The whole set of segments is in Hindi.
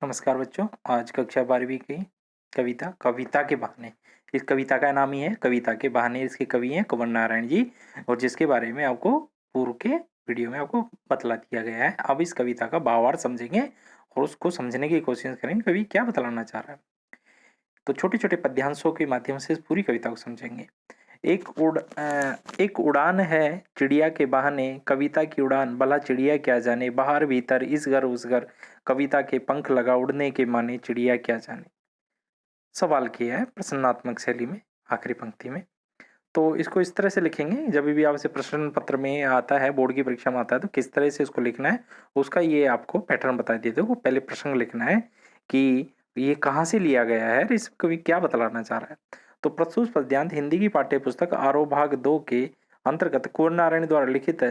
नमस्कार बच्चों। आज कक्षा 12वीं की कविता कविता के बहाने। इस कविता का नाम ही है कविता के बहाने। इसके कवि हैं कुंवर नारायण जी, और जिसके बारे में आपको पूर्व के वीडियो में आपको बतला दिया गया है। अब इस कविता का भावार्थ समझेंगे और उसको समझने की कोशिश करेंगे कवि क्या बतलाना चाह रहा है। तो छोटे छोटे पद्यांशों के माध्यम से इस पूरी कविता को समझेंगे। एक उड़ान है चिड़िया के बहाने, कविता की उड़ान भला चिड़िया क्या जाने, बाहर भीतर इस घर उस घर, कविता के पंख लगा उड़ने के माने, चिड़िया क्या जाने। सवाल किया है प्रश्नात्मक शैली में आखिरी पंक्ति में। तो इसको इस तरह से लिखेंगे, जब भी आपसे प्रश्न पत्र में आता है, बोर्ड की परीक्षा में आता है, तो किस तरह से इसको लिखना है उसका ये आपको पैटर्न बता देते हो। पहले प्रश्न लिखना है कि ये कहाँ से लिया गया है, इस कवि क्या बतलाना चाह रहा है। तो प्रस्तुत पद्यांत हिंदी की पाठ्य पुस्तक आरोह भाग 2 के अंतर्गत कुंवर नारायण द्वारा लिखित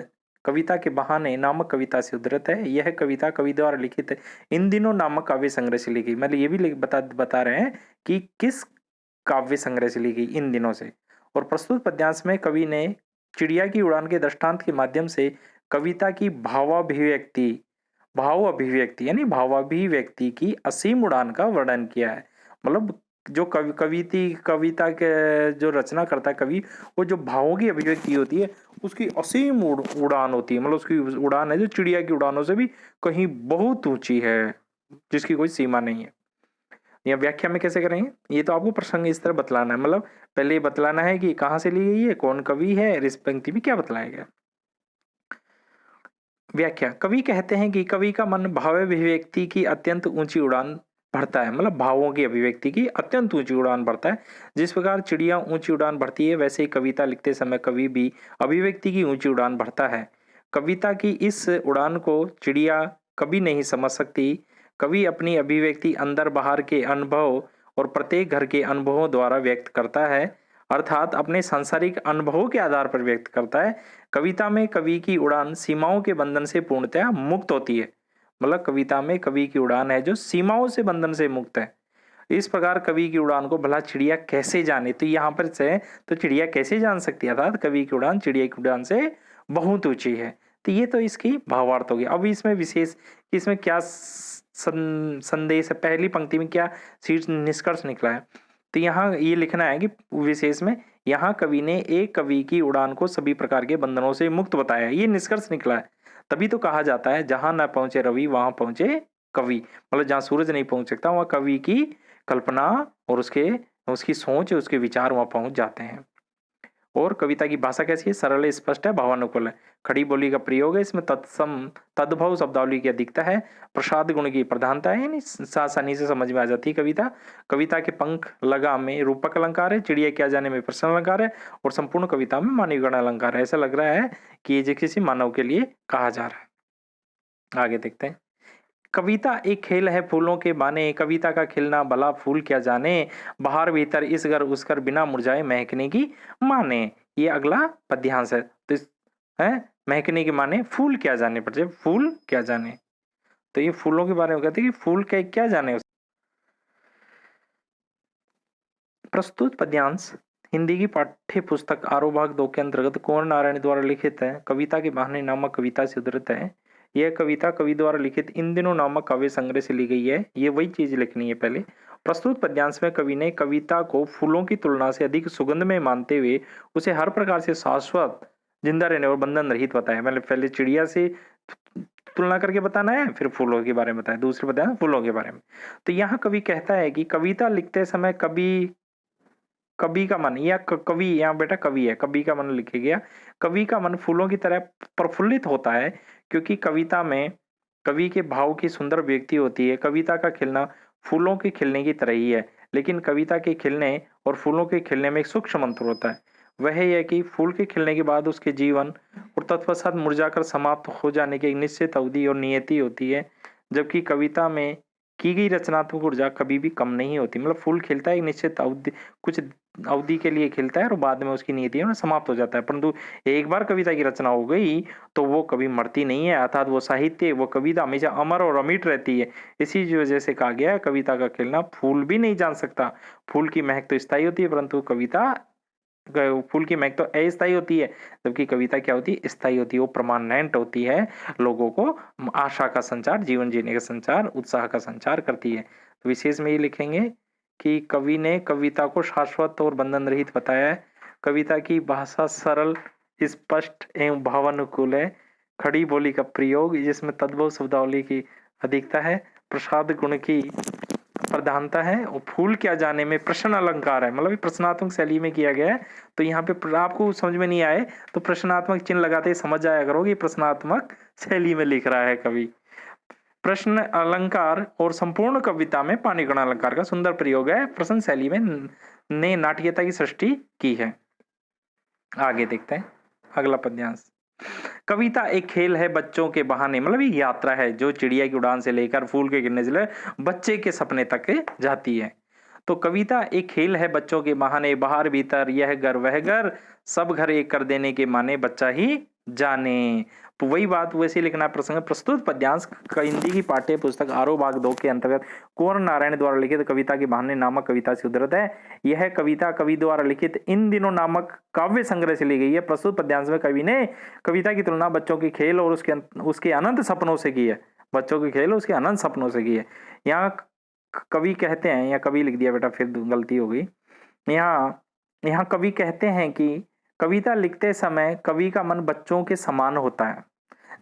कविता के बहाने नामक कविता से उद्धृत है। यह कविता कवि द्वारा लिखित इन दिनों नामक काव्य संग्रह से लिखी, मतलब ये भी बता रहे हैं कि किस काव्य संग्रह से लिखी, इन दिनों से। और प्रस्तुत पद्यांश में कवि ने चिड़िया की उड़ान के दृष्टांत के माध्यम से कविता की भाव अभिव्यक्ति यानी भावाभिव्यक्ति की असीम उड़ान का वर्णन किया है। मतलब जो कविता के जो रचना करता है कवि, वो जो भावों की अभिव्यक्ति होती है उसकी असीम उड़ान होती है। मतलब उसकी उड़ान है जो चिड़िया की उड़ानों से भी कहीं बहुत ऊंची है, जिसकी कोई सीमा नहीं है। या व्याख्या में कैसे करेंगे, ये तो आपको प्रसंग इस तरह बतलाना है। मतलब पहले ये बतलाना है कि कहाँ से ली गई है, कौन कवि है, इस पंक्ति में क्या बतलाया गया। व्याख्या। कवि कहते हैं कि कवि का मन भाव अभिव्यक्ति की अत्यंत ऊंची उड़ान भरता है। मतलब भावों की अभिव्यक्ति की अत्यंत ऊंची उड़ान भरता है। जिस प्रकार चिड़िया ऊंची उड़ान भरती है, वैसे ही कविता लिखते समय कवि भी अभिव्यक्ति की ऊंची उड़ान भरता है। कविता की इस उड़ान को चिड़िया कभी नहीं समझ सकती। कवि अपनी अभिव्यक्ति अंदर बाहर के अनुभव और प्रत्येक घर के अनुभवों द्वारा व्यक्त करता है, अर्थात अपने सांसारिक अनुभवों के आधार पर व्यक्त करता है। कविता में कवि की उड़ान सीमाओं के बंधन से पूर्णतया मुक्त होती है। मतलब कविता में कवि की उड़ान है जो सीमाओं से बंधन से मुक्त है। इस प्रकार कवि की उड़ान को भला चिड़िया कैसे जाने, तो यहाँ पर से तो चिड़िया कैसे जान सकती है, अर्थात कवि की उड़ान चिड़िया की उड़ान से बहुत ऊंची है। तो ये तो इसकी भावार्थ होगी। अब इसमें विशेष इसमें क्या संदेश है, पहली पंक्ति में क्या शीर्ष निष्कर्ष निकला है। तो यहाँ ये लिखना है कि विशेष में यहाँ कवि ने एक कवि की उड़ान को सभी प्रकार के बंधनों से मुक्त बताया, ये निष्कर्ष निकला है। तभी तो कहा जाता है जहां न पहुंचे रवि वहां पहुंचे कवि। मतलब जहां सूरज नहीं पहुंच सकता वहां कवि की कल्पना और उसकी सोच, उसके विचार वहां पहुंच जाते हैं। और कविता की भाषा कैसी है, सरल है, स्पष्ट है, भावानुकूल है। खड़ी बोली का प्रयोग है इसमें, तद्भव शब्दावली की अधिकता है, प्रसाद गुण की प्रधानता है, यानी आसानी से समझ में आ जाती है कविता। कविता के पंख लगा में रूपक अलंकार है, चिड़िया क्या जाने में प्रश्न अलंकार है, और संपूर्ण कविता में मानव गण अलंकार है। ऐसा लग रहा है कि ये किसी मानव के लिए कहा जा रहा है। आगे देखते हैं। कविता एक खेल है फूलों के बाने, कविता का खिलना भला फूल क्या जाने, बाहर भीतर इस घर उस घर बिना मुरझाए महकने की माने। ये अगला पद्यांश है। तो है महकने के माने फूल क्या जाने, पर फूल क्या जाने, तो ये फूलों के बारे में कहते हैं कि फूल क्या क्या जाने। प्रस्तुत पद्यांश हिंदी की पाठ्य पुस्तक आरोह भाग 2 के अंतर्गत कुंवर नारायण द्वारा लिखित है कविता के बहाने नामक कविता से उद्धृत है। यह कविता कवि द्वारा लिखित इन दिनों नामक काव्य संग्रह से ली गई है। ये वही चीज लिखनी है पहले। प्रस्तुत पद्यांश में कवि ने कविता को फूलों की तुलना से अधिक सुगंधमय मानते हुए उसे हर प्रकार से शाश्वत, जिंदा रहने और बंधन रहित बताया। मतलब पहले चिड़िया से तुलना करके बताना है, फिर फूलों के बारे में बताया, दूसरे बताया फूलों के बारे में। तो यहाँ कवि कहता है कि कविता लिखते समय कवि का मन, या कवि, यहाँ बेटा कवि है, कवि का मन लिखे गया। कवि का मन फूलों की तरह प्रफुल्लित होता है, क्योंकि कविता में कवि के भाव की सुंदर व्यक्ति होती है। कविता का खिलना फूलों के खिलने की तरह ही है, लेकिन कविता के खिलने और फूलों के खिलने में एक सूक्ष्म अंतर होता है। वह यह कि फूल के खिलने के बाद उसके जीवन और तत्पश्चात मुरझाकर समाप्त हो जाने की एक निश्चित अवधि और नियति होती है, जबकि कविता में की गई रचनात्मक ऊर्जा कभी भी कम नहीं होती। मतलब फूल खिलता है एक निश्चित अवधि, कुछ अवधि के लिए खिलता है और बाद में उसकी नियति में समाप्त हो जाता है, परंतु एक बार कविता की रचना हो गई तो वो कभी मरती नहीं है, अर्थात वो साहित्य, वो कविता हमेशा अमर और अमिट रहती है। इसी वजह से कहा गया है कविता का खिलना फूल भी नहीं जान सकता। फूल की महक तो स्थायी होती है, परंतु कविता फूल की महक तो अस्थायी होती है, जबकि कविता क्या होती है, स्थायी होती है। वो परमानेंट होती है, लोगों को आशा का संचार, जीवन जीने का संचार, उत्साह का संचार करती है। तो विशेष में ये लिखेंगे कि कवि ने कविता को शाश्वत और बंधन रहित बताया है। कविता की भाषा सरल, स्पष्ट एवं भावानुकूल है। खड़ी बोली का प्रयोग जिसमें तद्भव शब्दावली की अधिकता है, प्रसाद गुण की प्रधानता है, और फूल क्या जाने में प्रश्न अलंकार है, मतलब प्रश्नात्मक शैली में किया गया है। तो यहाँ पे आपको समझ में नहीं आए तो प्रश्नात्मक चिन्ह लगाते ही समझ जाया करो कि प्रश्नात्मक शैली में लिख रहा है कवि। प्रश्न अलंकार और संपूर्ण कविता में पाणिग्रहण अलंकार का सुंदर प्रयोग है। प्रश्न शैली में ने नाट्यता की सृष्टि की है। आगे देखते हैं अगला पद्यांश। कविता एक खेल है बच्चों के बहाने, मतलब ये यात्रा है जो चिड़िया की उड़ान से लेकर फूल के गिरने से लेकर बच्चे के सपने तक जाती है। तो कविता एक खेल है बच्चों के बहाने, बाहर भीतर यह घर वह घर, सब घर एक कर देने के माने बच्चा ही जाने। तो वही बात वैसे लिखना प्रसंग। प्रस्तुत पद्यांश हिंदी की पाठ्य पुस्तक आरोह भाग 2 के अंतर्गत कुंवर नारायण द्वारा लिखित कविता के बहाने नामक कविता से उद्धृत है। यह कविता कवि द्वारा लिखित इन दिनों नामक काव्य संग्रह से ली गई है। प्रस्तुत पद्यांश में कवि ने कविता की तुलना बच्चों के खेल और उसके अनंत सपनों से की है। बच्चों के खेल उसके अनंत सपनों से की है। यहाँ कवि कहते हैं, या कवि लिख दिया बेटा, फिर गलती हो गई। यहाँ कवि कहते हैं कि कविता लिखते समय कवि का मन बच्चों के समान होता है।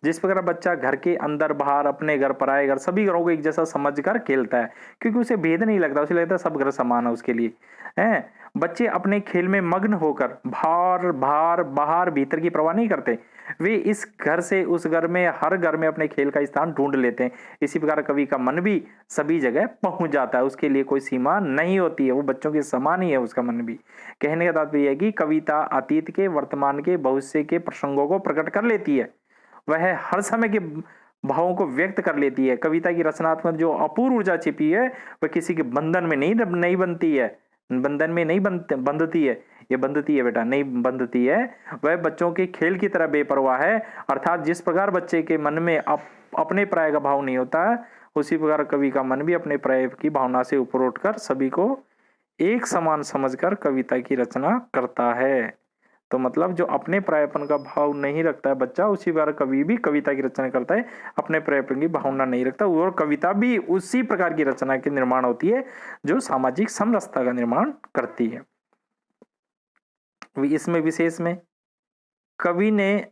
जिस प्रकार बच्चा घर के अंदर बाहर, अपने घर, पराए घर, सभी घरों को एक जैसा समझकर खेलता है, क्योंकि उसे भेद नहीं लगता, उसे लगता है सब घर समान है उसके लिए। हैं बच्चे अपने खेल में मग्न होकर बाहर भीतर की परवाह नहीं करते। वे इस घर से उस घर में, हर घर में अपने खेल का स्थान ढूंढ लेते हैं। इसी प्रकार कवि का मन भी सभी जगह पहुंच जाता है, उसके लिए कोई सीमा नहीं होती है, वो बच्चों के समान ही है उसका मन भी। कहने का तात्पर्य है कि कविता अतीत के, वर्तमान के, भविष्य के प्रसंगों को प्रकट कर लेती है। वह हर समय के भावों को व्यक्त कर लेती है। कविता की रचनात्मक जो अपूर्व ऊर्जा छिपी है वह किसी के बंधन में नहीं बनती है, बंधन में नहीं बंधती है, ये बंधती है बेटा, नहीं बंधती है। वह बच्चों के खेल की तरह बेपरवाह है। अर्थात जिस प्रकार बच्चे के मन में अपने प्राय का भाव नहीं होता, उसी प्रकार कवि का मन भी अपने प्राय की भावना से ऊपर उठकर सभी को एक समान समझकर कविता की रचना करता है। तो मतलब जो अपने प्रायपन का भाव नहीं रखता है बच्चा, उसी प्रकार कवि भी कविता की रचना करता है, अपने प्रायपन की भावना नहीं रखता, और कविता भी उसी प्रकार की रचना के निर्माण होती है जो सामाजिक समरसता का निर्माण करती है। इसमें विशेष में कवि ने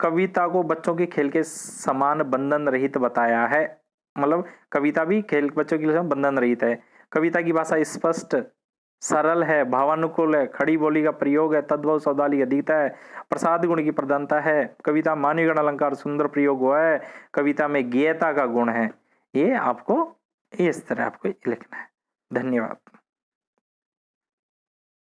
कविता को बच्चों के खेल के समान बंधन रहित बताया है। मतलब कविता भी खेल बच्चों के लिए बंधन रहित है। कविता की भाषा स्पष्ट, सरल है, भावानुकूल है, खड़ी बोली का प्रयोग है, तद्भव शब्दावली अधिकता है, प्रसाद गुण की प्रधानता है, कविता मान्यगण अलंकार सुंदर प्रयोग हुआ है, कविता में गेयता का गुण है। ये आपको इस तरह आपको लिखना है। धन्यवाद।